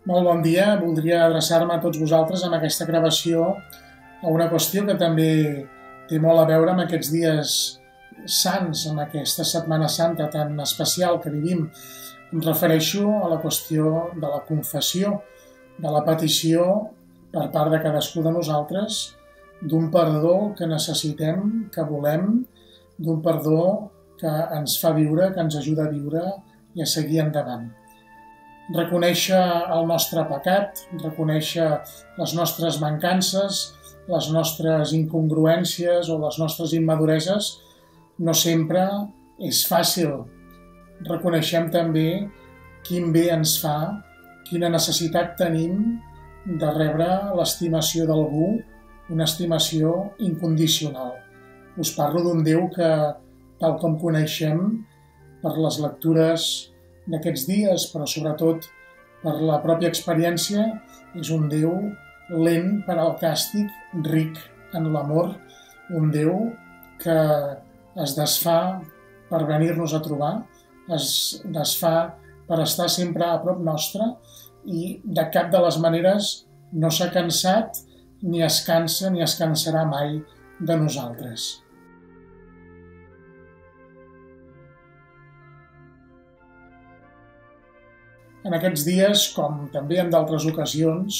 Molt bon dia, voldria adreçar-me a tots vosaltres amb aquesta gravació a una qüestió que també té molt a veure amb aquests dies sants, amb aquesta Setmana Santa tan especial que vivim. Em refereixo a la qüestió de la confessió, de la petició per part de cadascú de nosaltres d'un perdó que necessitem, que volem, d'un perdó que ens fa viure, que ens ajuda a viure i a seguir endavant. Reconèixer el nostre pecat, reconèixer les nostres mancances, les nostres incongruències o les nostres immadureses no sempre és fàcil. Reconeixem també quin bé ens fa, quina necessitat tenim de rebre l'estimació d'algú, una estimació incondicional. Us parlo d'un Déu que, tal com coneixem per les lectures d'aquests dies, però sobretot per la pròpia experiència, és un Déu lent per al càstig, ric en l'amor, un Déu que es desfà per venir-nos a trobar, es desfà per estar sempre a prop nostre i de cap de les maneres no s'ha cansat, ni es cansa ni es cansarà mai de nosaltres. En aquests dies, com també en d'altres ocasions,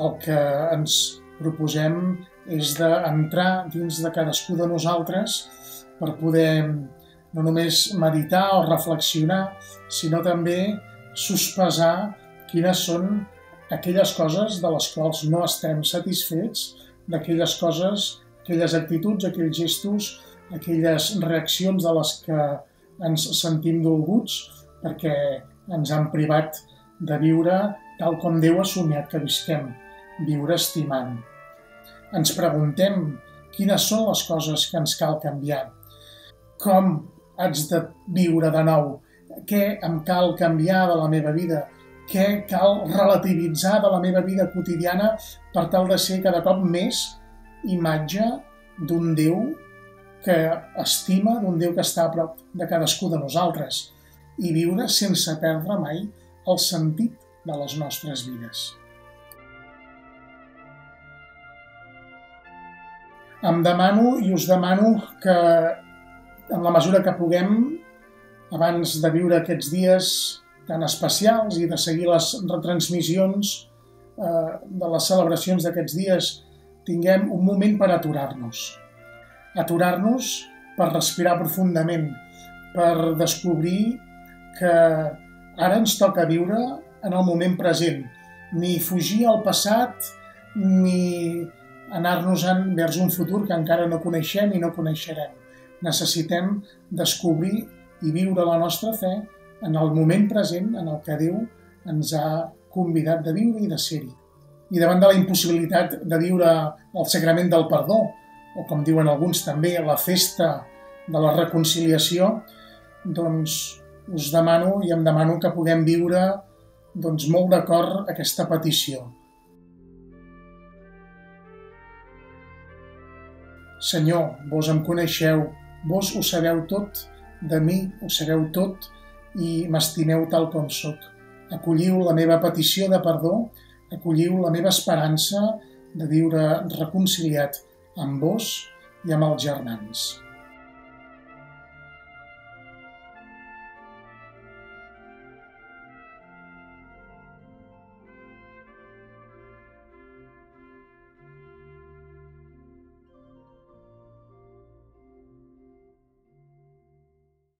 el que ens proposem és d'entrar dins de cadascú de nosaltres per poder no només meditar o reflexionar, sinó també sospesar quines són aquelles coses de les quals no estem satisfets, d'aquelles coses, aquelles actituds, aquells gestos, aquelles reaccions de les que ens sentim dolguts perquè ens han privat de viure tal com Déu ha somiat que visquem, viure estimant. Ens preguntem quines són les coses que ens cal canviar, com haig de viure de nou, què em cal canviar de la meva vida, què cal relativitzar de la meva vida quotidiana per tal de ser cada cop més imatge d'un Déu que estima, d'un Déu que està a prop de cadascú de nosaltres i viure sense perdre mai el sentit de les nostres vides. Em demano i us demano que, en la mesura que puguem, abans de viure aquests dies tan especials i de seguir les retransmissions de les celebracions d'aquests dies, tinguem un moment per aturar-nos. Aturar-nos per respirar profundament, per descobrir que ara ens toca viure en el moment present, ni fugir al passat, ni anar-nos-en vers un futur que encara no coneixem i no coneixerem. Necessitem descobrir i viure la nostra fe en el moment present en el que Déu ens ha convidat de viure i de ser-hi. I davant de la impossibilitat de viure el sagrament del perdó, o com diuen alguns també, la festa de la reconciliació, doncs us demano i em demano que puguem viure molt d'acord aquesta petició. Senyor, vos em coneixeu, vos ho sabeu tot, de mi ho sabeu tot i m'estimeu tal com sóc. Acolliu la meva petició de perdó, acolliu la meva esperança de viure reconciliat amb vos i amb els germans.